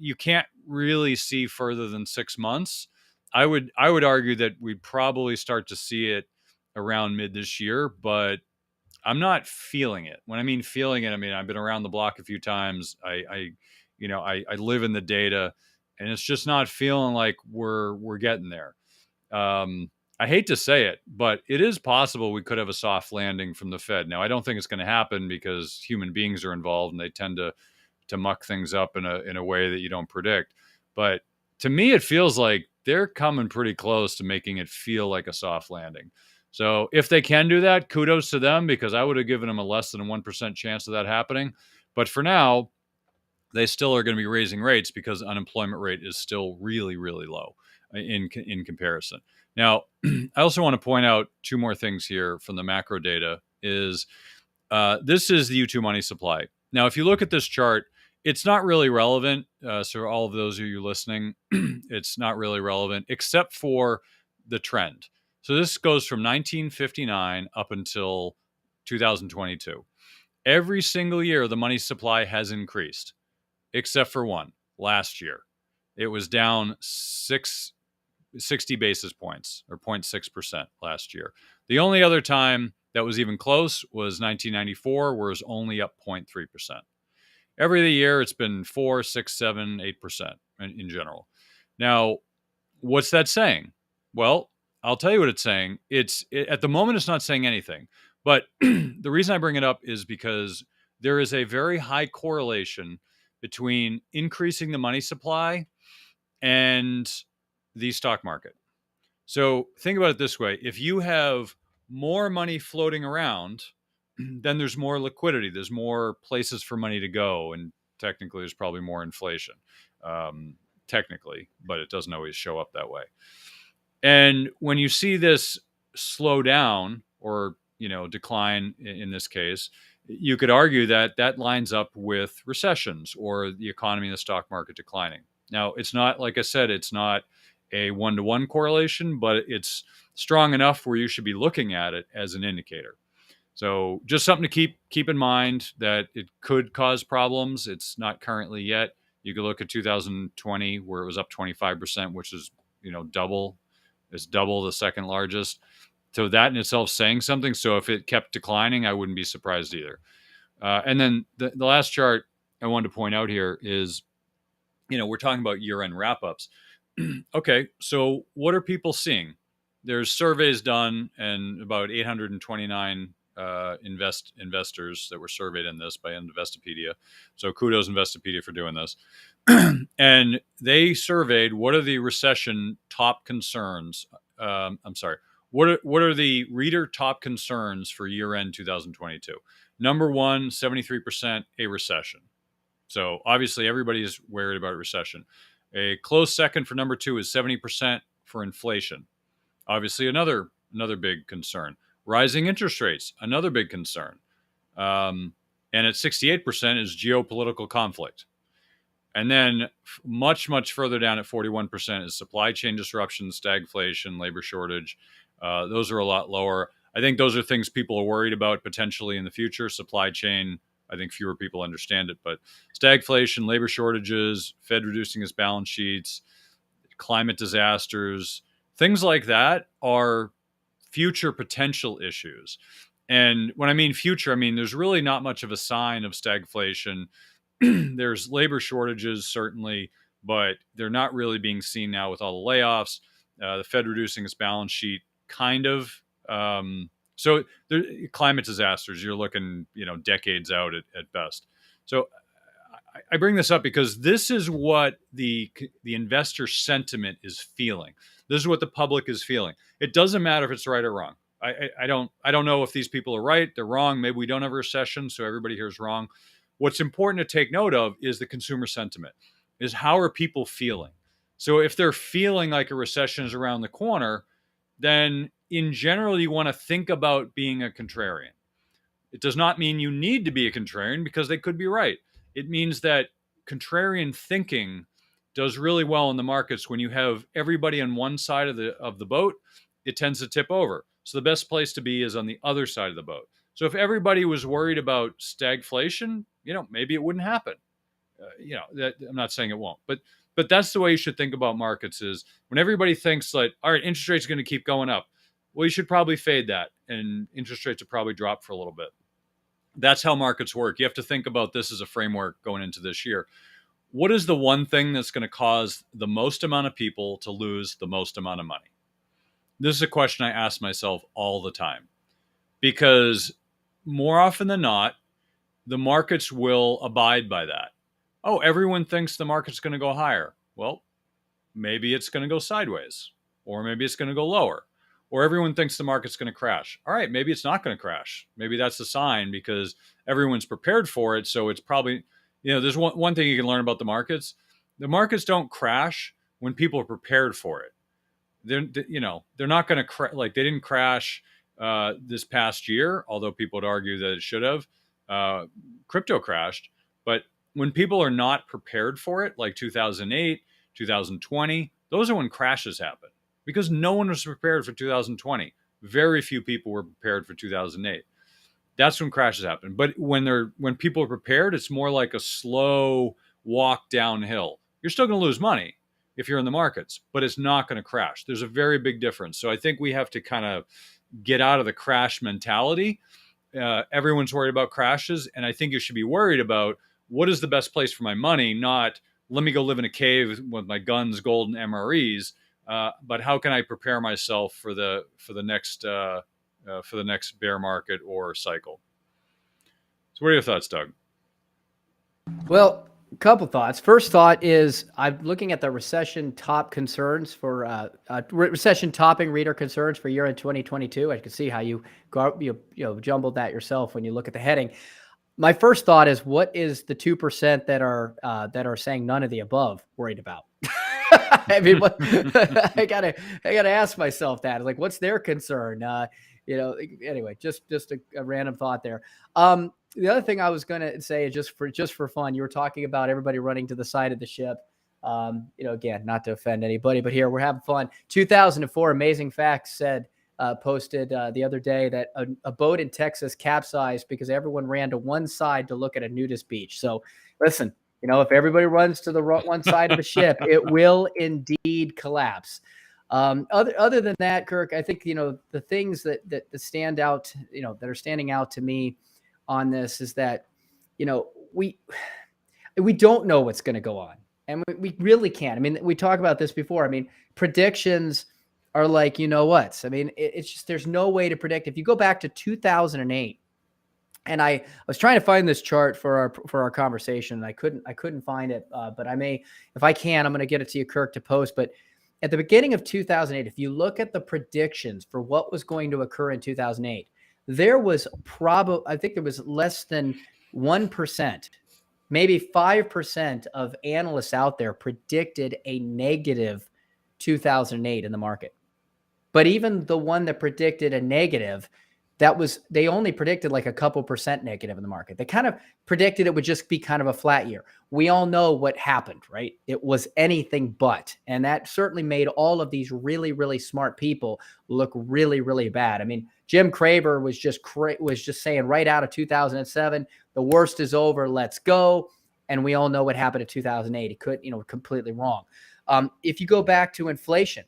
you can't really see further than 6 months. I would argue that we'd probably start to see it around mid this year, but I'm not feeling it. When I mean feeling it, I mean I've been around the block a few times. I live in the data, and it's just not feeling like we're getting there. I hate to say it, but it is possible we could have a soft landing from the Fed. Now, I don't think it's going to happen because human beings are involved and they tend to muck things up in a way that you don't predict. But to me, it feels like they're coming pretty close to making it feel like a soft landing. So if they can do that, kudos to them, because I would have given them a less than a 1% chance of that happening. But for now, they still are going to be raising rates because unemployment rate is still really, really low in comparison. Now, I also want to point out two more things here from the macro data. is this is the U2 money supply. Now, if you look at this chart, it's not really relevant. So all of those of you listening, it's not really relevant except for the trend. So this goes from 1959 up until 2022. Every single year, the money supply has increased, except for one. Last year, it was down 60 basis points, or 0.6% last year. The only other time that was even close was 1994, where it was only up 0.3%. Every other year, it's been 4, 6, 7, 8% in general. Now, what's that saying? Well, I'll tell you what it's saying. At the moment, it's not saying anything. But the reason I bring it up is because there is a very high correlation between increasing the money supply and the stock market. So think about it this way. If you have more money floating around, then there's more liquidity. There's more places for money to go. And technically, there's probably more inflation, technically, but it doesn't always show up that way. And when you see this slow down or, decline in this case, you could argue that that lines up with recessions or the economy and the stock market declining. Now, it's not, like I said, it's not a one-to-one correlation, but it's strong enough where you should be looking at it as an indicator. So just something to keep in mind, that it could cause problems. It's not currently yet. You could look at 2020 where it was up 25%, which is, double. It's double the second largest. So that in itself saying something. So if it kept declining, I wouldn't be surprised either. And then the last chart I wanted to point out here is, we're talking about year-end wrap-ups. Okay, so what are people seeing? There's surveys done, and about 829 investors that were surveyed in this by Investopedia. So kudos Investopedia for doing this. And they surveyed what are the recession top concerns. What are the reader top concerns for year-end 2022? Number one, 73%, a recession. So obviously everybody's worried about recession. A close second for number two is 70% for inflation. Obviously another big concern. Rising interest rates, another big concern. And at 68% is geopolitical conflict. And then much, much further down at 41% is supply chain disruption, stagflation, labor shortage. Those are a lot lower. I think those are things people are worried about potentially in the future. Supply chain, I think fewer people understand it, but stagflation, labor shortages, Fed reducing its balance sheets, climate disasters, things like that are future potential issues. And when I mean future, I mean there's really not much of a sign of stagflation. There's labor shortages, certainly, but they're not really being seen now with all the layoffs. The Fed reducing its balance sheet, kind of. So climate disasters, you're looking, decades out at best. So I bring this up because this is what the investor sentiment is feeling. This is what the public is feeling. It doesn't matter if it's right or wrong. I don't know if these people are right, they're wrong. Maybe we don't have a recession, so everybody here is wrong. What's important to take note of is the consumer sentiment, is how are people feeling? So if they're feeling like a recession is around the corner, then in general, you want to think about being a contrarian. It does not mean you need to be a contrarian because they could be right. It means that contrarian thinking does really well in the markets. When you have everybody on one side of the boat, it tends to tip over. So the best place to be is on the other side of the boat. So if everybody was worried about stagflation, maybe it wouldn't happen. I'm not saying it won't, but that's the way you should think about markets, is when everybody thinks like, all right, interest rates are going to keep going up. Well, you should probably fade that, and interest rates will probably drop for a little bit. That's how markets work. You have to think about this as a framework going into this year. What is the one thing that's going to cause the most amount of people to lose the most amount of money? This is a question I ask myself all the time, because more often than not, the markets will abide by that. Oh, everyone thinks the market's going to go higher. Well, maybe it's going to go sideways, or maybe it's going to go lower, or everyone thinks the market's going to crash. All right, maybe it's not going to crash. Maybe that's a sign because everyone's prepared for it. So it's probably, there's one thing you can learn about the markets. The markets don't crash when people are prepared for it. They're not going to they didn't crash this past year, although people would argue that it should have. Crypto crashed. But when people are not prepared for it, like 2008, 2020, those are when crashes happen because no one was prepared for 2020. Very few people were prepared for 2008. That's when crashes happen. But when people are prepared, it's more like a slow walk downhill. You're still going to lose money if you're in the markets, but it's not going to crash. There's a very big difference. So I think we have to kind of get out of the crash mentality. Everyone's worried about crashes, and I think you should be worried about what is the best place for my money, not let me go live in a cave with my guns, gold, and MREs, but how can I prepare myself for the next bear market or cycle? So what are your thoughts, Doug? Well, a couple thoughts. First thought is I'm looking at the recession top concerns for recession topping reader concerns for year end 2022. I can see how you jumbled that yourself when you look at the heading. My first thought is, what is the 2% that are saying none of the above worried about? I mean, I gotta ask myself that. Like, what's their concern? Anyway, just a random thought there. The other thing I was going to say, just for fun, you were talking about everybody running to the side of the ship. Again, not to offend anybody, but here we're having fun. 2004, Amazing Facts posted the other day that a boat in Texas capsized because everyone ran to one side to look at a nudist beach. So listen, if everybody runs to the one side of the ship, it will indeed collapse. Other than that, Kirk, I think, the things that stand out, that are standing out to me on this is that, we don't know what's going to go on, and we really can't. I mean, we talked about this before. I mean, predictions are like, what? I mean, it's just, there's no way to predict. If you go back to 2008, and I was trying to find this chart for our conversation, and I couldn't find it, but I may, if I can, I'm going to get it to you, Kirk, to post. But at the beginning of 2008, if you look at the predictions for what was going to occur in 2008, there was I think there was less than 1%, maybe 5% of analysts out there predicted a negative 2008 in the market. But even the one that predicted a negative, they only predicted like a couple percent negative in the market. They kind of predicted it would just be kind of a flat year. We all know what happened, right? It was anything but. And that certainly made all of these really, really smart people look really, really bad. I mean, Jim Cramer was just saying right out of 2007, the worst is over, let's go. And we all know what happened in 2008. He could, completely wrong. If you go back to inflation,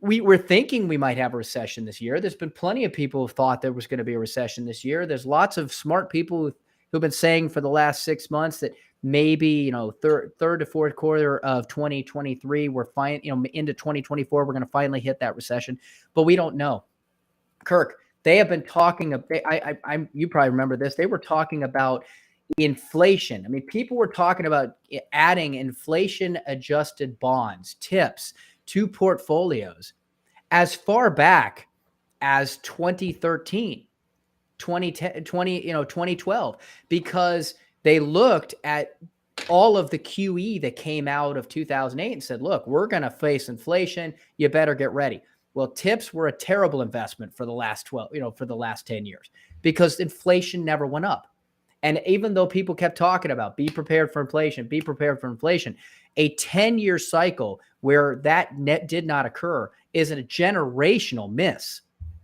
we were thinking we might have a recession this year. There's been plenty of people who thought there was going to be a recession this year. There's lots of smart people who've been saying for the last 6 months that maybe, third to fourth quarter of 2023, we're fine, into 2024, we're going to finally hit that recession, but we don't know. Kirk, they have been talking, you probably remember this. They were talking about inflation. I mean, people were talking about adding inflation adjusted bonds, TIPS, to portfolios as far back as 2013, 2010, 2012, because they looked at all of the QE that came out of 2008 and said, look, we're going to face inflation. You better get ready. Well, TIPS were a terrible investment for the last 10 years because inflation never went up. And even though people kept talking about be prepared for inflation, a 10-year cycle where that net did not occur is a generational miss.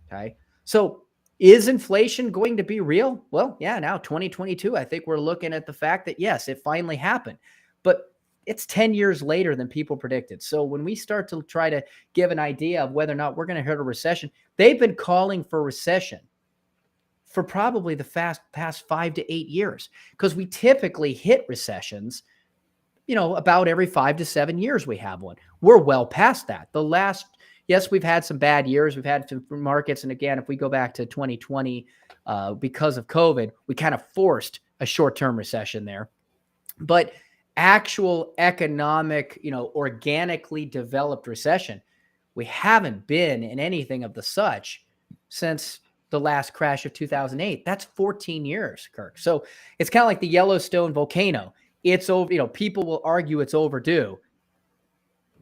Okay. So is inflation going to be real? Well, yeah, now 2022, I think we're looking at the fact that yes, it finally happened, but it's 10 years later than people predicted. So when we start to try to give an idea of whether or not we're going to hit a recession, they've been calling for recession for probably the past 5 to 8 years, because we typically hit recessions, about every 5 to 7 years we have one. We're well past that. Yes, we've had some bad years. We've had some markets. And again, if we go back to 2020, because of COVID, we kind of forced a short-term recession there. But actual economic, organically developed recession, we haven't been in anything of the such since the last crash of 2008. That's 14 years, Kirk. So it's kind of like the Yellowstone volcano. It's over, people will argue it's overdue,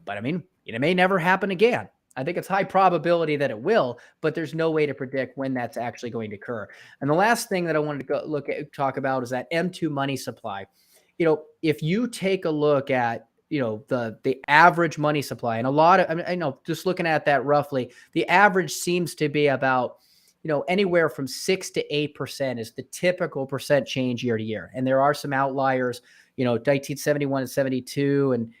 but I mean, it may never happen again. I think it's high probability that it will, but there's no way to predict when that's actually going to occur. And the last thing that I wanted to talk about is that M2 money supply. If you take a look at the average money supply, and a lot of, I know, just looking at that roughly, the average seems to be about anywhere from 6 to 8% is the typical percent change year to year. And there are some outliers, 1971 and 72 and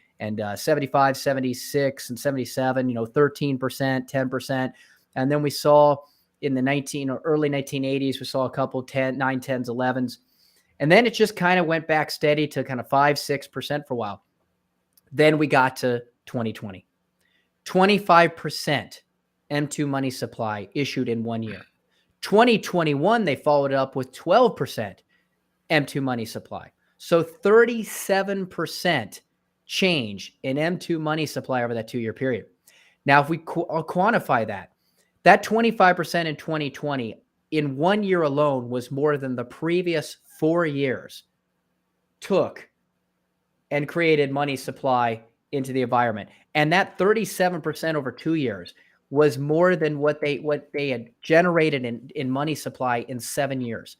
75, 76 and 77, 13%, 10%. And then we saw in the early 1980s, we saw a couple 9, 10s, 11s. And then it just kind of went back steady to kind of 5, 6% for a while. Then we got to 2020, 25% M2 money supply issued in 1 year. 2021, they followed it up with 12% M2 money supply. So 37% change in M2 money supply over that 2-year period. Now, if we quantify that 25% in 2020 in 1 year alone was more than the previous 4 years took and created money supply into the environment. And that 37% over 2 years was more than what they had generated in money supply in 7 years.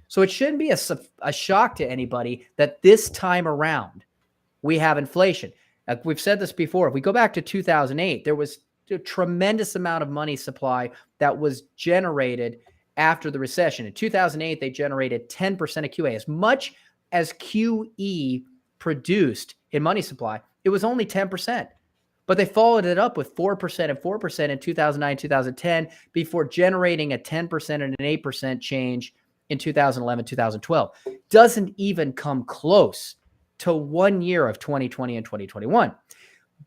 So it shouldn't be a shock to anybody that this time around we have inflation. We've said this before. If we go back to 2008, there was a tremendous amount of money supply that was generated after the recession. In 2008, they generated 10% of QA. As much as QE produced in money supply, it was only 10%. But they followed it up with 4% and 4% in 2009, 2010, before generating a 10% and an 8% change in 2011, 2012. Doesn't even come close to 1 year of 2020 and 2021.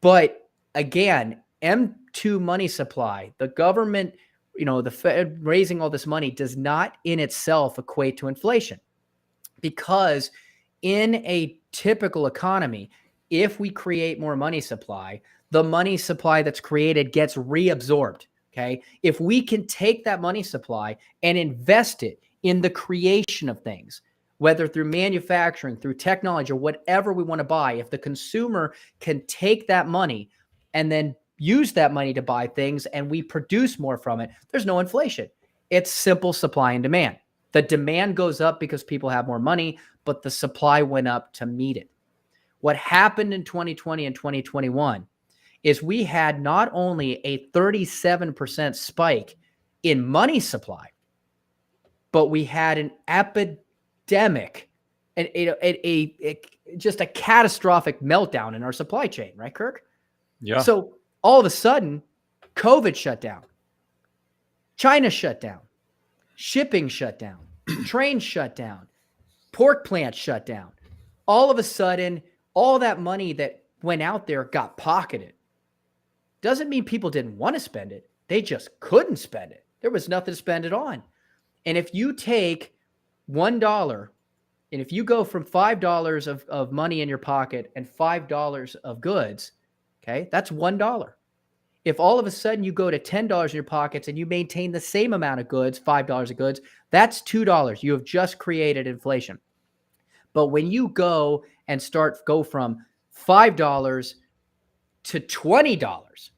But again, M2 money supply, the government, the Fed raising all this money does not in itself equate to inflation. Because in a typical economy, if we create more money supply, the money supply that's created gets reabsorbed. Okay. If we can take that money supply and invest it in the creation of things, whether through manufacturing, through technology, or whatever we want to buy, if the consumer can take that money and then use that money to buy things and we produce more from it, there's no inflation. It's simple supply and demand. The demand goes up because people have more money, but the supply went up to meet it. What happened in 2020 and 2021 is we had not only a 37% spike in money supply, but we had an epidemic and just a catastrophic meltdown in our supply chain, right, Kirk? Yeah. So all of a sudden, COVID shut down, China shut down, shipping shut down, trains shut down, pork plants shut down. All of a sudden, all that money that went out there got pocketed. Doesn't mean people didn't want to spend it. They just couldn't spend it. There was nothing to spend it on. And if you take $1 and if you go from $5 of money in your pocket and $5 of goods, okay, that's $1. If all of a sudden you go to $10 in your pockets and you maintain the same amount of goods, $5 of goods, that's $2. You have just created inflation. But when you go and go from $5 to $20,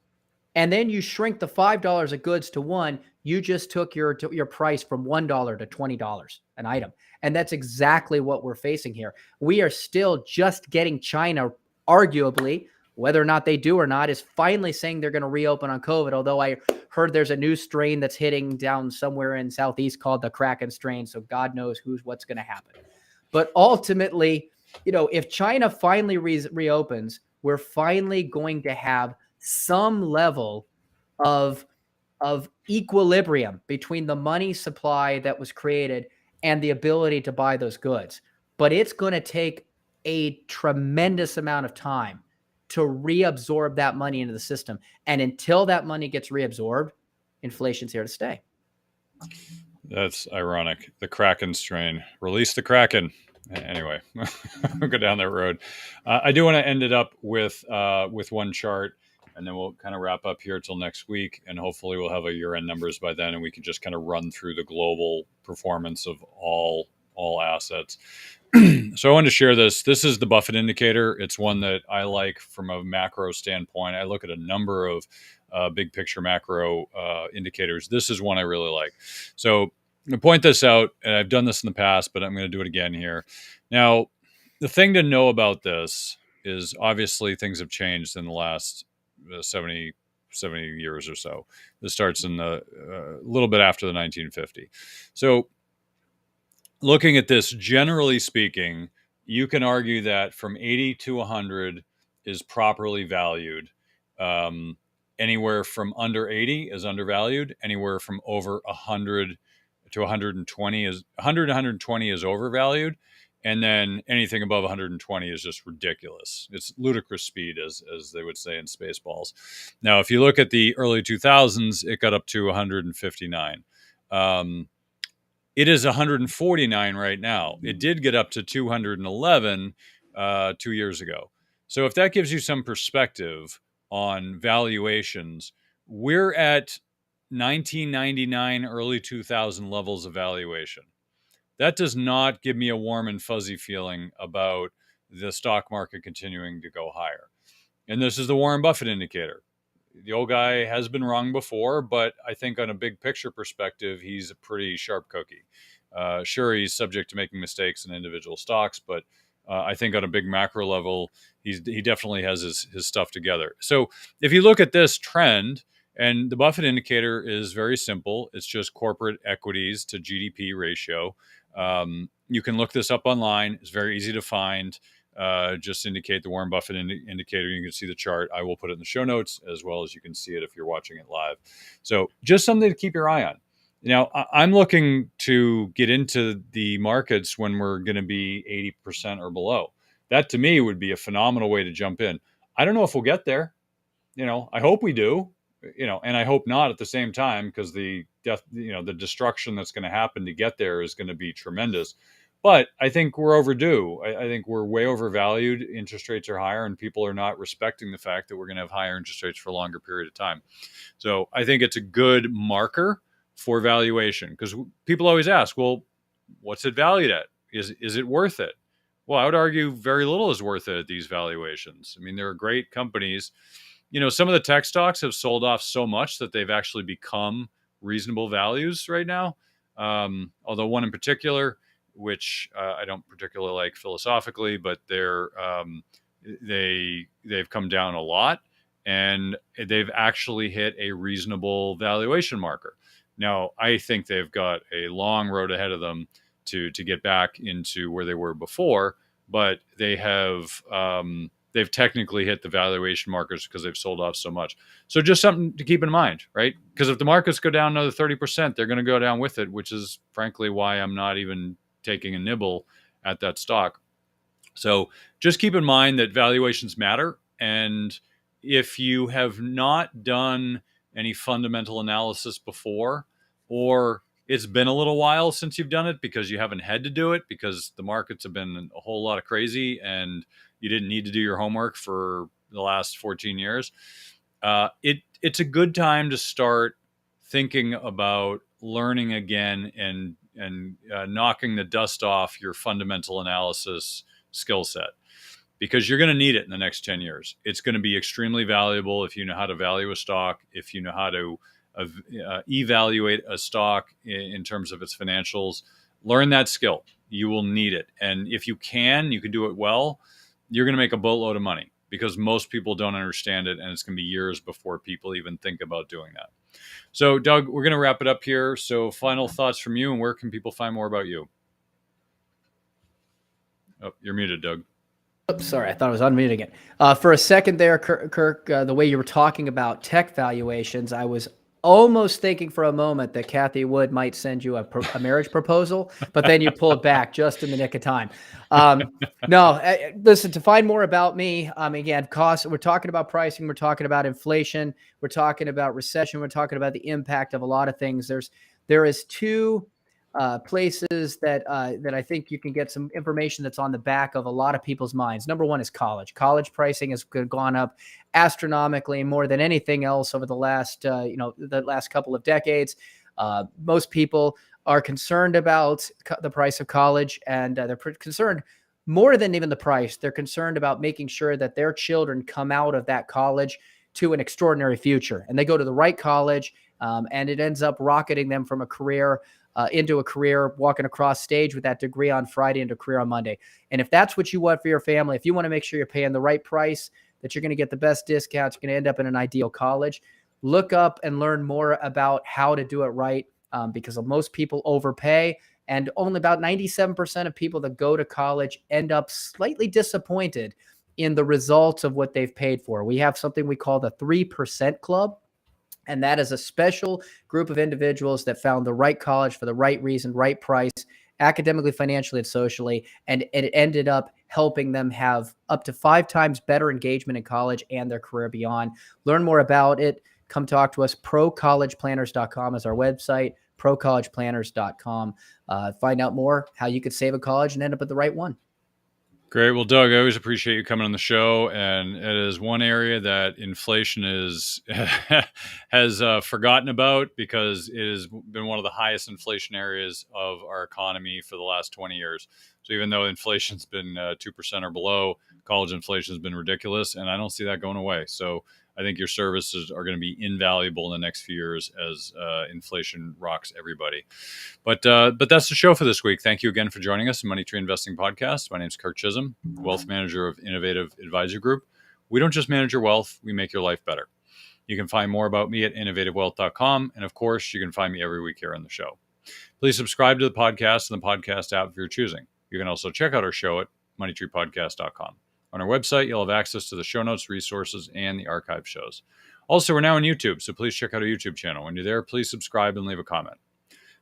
and then you shrink the $5 of goods to $1, you just took your price from $1 to $20 an item. And that's exactly what we're facing here. We are still just getting China, arguably, whether or not they do or not, is finally saying they're going to reopen on COVID. Although I heard there's a new strain that's hitting down somewhere in Southeast called the Kraken strain. So God knows what's going to happen. But ultimately, if China finally reopens, we're finally going to have some level of equilibrium between the money supply that was created and the ability to buy those goods. But it's going to take a tremendous amount of time to reabsorb that money into the system. And until that money gets reabsorbed, inflation's here to stay. That's ironic. The Kraken strain. Release the Kraken. Anyway, we'll go down that road. I do want to end it up with one chart, and then we'll kind of wrap up here till next week, and hopefully we'll have a year-end numbers by then, and we can just kind of run through the global performance of all assets. So I wanted to share this. This is the Buffett indicator. It's one that I like from a macro standpoint. I look at a number of big picture macro indicators. This is one I really like. So I'm going to point this out, and I've done this in the past, but I'm going to do it again here. Now, the thing to know about this is obviously things have changed in the last 70 years or so. This starts in the little bit after the 1950. So looking at this, generally speaking, you can argue that from 80 to 100 is properly valued. Anywhere from under 80 is undervalued. Anywhere from over 100 to 120 is 100 120 is overvalued. And then anything above 120 is just ridiculous. It's ludicrous speed, as they would say in Spaceballs. Now, if you look at the early 2000s, it got up to 159. It is 149 right now. It did get up to 211 2 years ago. So if that gives you some perspective on valuations, we're at 1999, early 2000 levels of valuation. That does not give me a warm and fuzzy feeling about the stock market continuing to go higher. And this is the Warren Buffett indicator. The old guy has been wrong before, but I think on a big picture perspective, he's a pretty sharp cookie. Sure, he's subject to making mistakes in individual stocks, but I think on a big macro level, he definitely has his stuff together. So if you look at this trend, and the Buffett indicator is very simple. It's just corporate equities to GDP ratio. You can look this up online. It's very easy to find. Just indicate the Warren Buffett indicator. You can see the chart. I will put it in the show notes, as well as you can see it if you're watching it live. So just something to keep your eye on. Now, I'm looking to get into the markets when we're going to be 80% or below. That to me would be a phenomenal way to jump in. I don't know if we'll get there. I hope we do. And I hope not at the same time, because the destruction that's going to happen to get there is going to be tremendous. But I think we're overdue. I think we're way overvalued. Interest rates are higher, and people are not respecting the fact that we're going to have higher interest rates for a longer period of time. So I think it's a good marker for valuation, because people always ask, well, what's it valued at? Is it worth it? Well, I would argue very little is worth it at these valuations. I mean, there are great companies. Some of the tech stocks have sold off so much that they've actually become reasonable values right now. Although one in particular, which I don't particularly like philosophically, but they've come down a lot, and they've actually hit a reasonable valuation marker. Now, I think they've got a long road ahead of them to get back into where they were before, but they've technically hit the valuation markers because they've sold off so much. So just something to keep in mind, right? Because if the markets go down another 30%, they're going to go down with it, which is frankly why I'm not even taking a nibble at that stock. So just keep in mind that valuations matter. And if you have not done any fundamental analysis before, or it's been a little while since you've done it because you haven't had to do it because the markets have been a whole lot of crazy and you didn't need to do your homework for the last 14 years, it's a good time to start thinking about learning again and knocking the dust off your fundamental analysis skill set, because you're going to need it in the next 10 years. It's going to be extremely valuable if you know how to value a stock, if you know how to evaluate a stock in terms of its financials. Learn that skill. You will need it. And if you can do it well, you're going to make a boatload of money, because most people don't understand it, and it's going to be years before people even think about doing that. So, Doug, we're going to wrap it up here. So final thoughts from you, and where can people find more about you? Oh, you're muted, Doug. Oops, sorry, I thought I was unmuted again. For a second there, Kirk, the way you were talking about tech valuations, I was almost thinking for a moment that Cathie Wood might send you a marriage proposal, but then you pulled back just in the nick of time. No, listen, to find more about me, again, costs, we're talking about pricing, we're talking about inflation, we're talking about recession, we're talking about the impact of a lot of things. There is two places that I think you can get some information that's on the back of a lot of people's minds. Number one is college. College pricing has gone up astronomically, more than anything else over the last couple of decades. Most people are concerned about the price of college, and they're concerned more than even the price. They're concerned about making sure that their children come out of that college to an extraordinary future, and they go to the right college, and it ends up rocketing them from a career into a career, walking across stage with that degree on Friday into a career on Monday. And if that's what you want for your family, if you want to make sure you're paying the right price, that you're going to get the best discounts, you're going to end up in an ideal college, look up and learn more about how to do it right, because most people overpay. And only about 97% of people that go to college end up slightly disappointed in the results of what they've paid for. We have something we call the 3% Club. And that is a special group of individuals that found the right college for the right reason, right price, academically, financially, and socially. And it ended up helping them have up to 5 times better engagement in college and their career beyond. Learn more about it. Come talk to us. ProCollegePlanners.com is our website, ProCollegePlanners.com. Find out more how you could save a college and end up at the right one. Great. Well, Doug, I always appreciate you coming on the show, and it is one area that inflation is has forgotten about, because it has been one of the highest inflation areas of our economy for the last 20 years. So even though inflation's been 2% or below, college inflation has been ridiculous, and I don't see that going away. So I think your services are going to be invaluable in the next few years as inflation rocks everybody. But that's the show for this week. Thank you again for joining us in Money Tree Investing Podcast. My name is Kirk Chisholm, wealth manager of Innovative Advisor Group. We don't just manage your wealth, we make your life better. You can find more about me at innovativewealth.com. And of course, you can find me every week here on the show. Please subscribe to the podcast in the podcast app of your choosing. You can also check out our show at moneytreepodcast.com. On our website, you'll have access to the show notes, resources, and the archive shows. Also, we're now on YouTube, so please check out our YouTube channel. When you're there, please subscribe and leave a comment.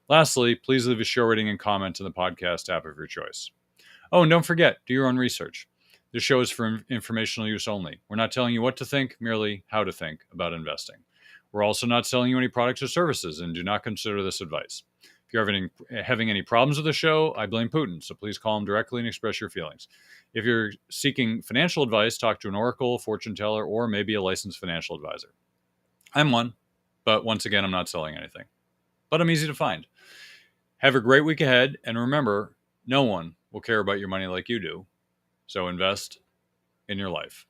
Lastly, please leave a show rating and comment in the podcast app of your choice. Oh, and don't forget, do your own research. This show is for informational use only. We're not telling you what to think, merely how to think about investing. We're also not selling you any products or services, and do not consider this advice. If you're having any problems with the show, I blame Putin, so please call him directly and express your feelings. If you're seeking financial advice, talk to an oracle, fortune teller, or maybe a licensed financial advisor. I'm one, but once again, I'm not selling anything. But I'm easy to find. Have a great week ahead, and remember, no one will care about your money like you do, so invest in your life.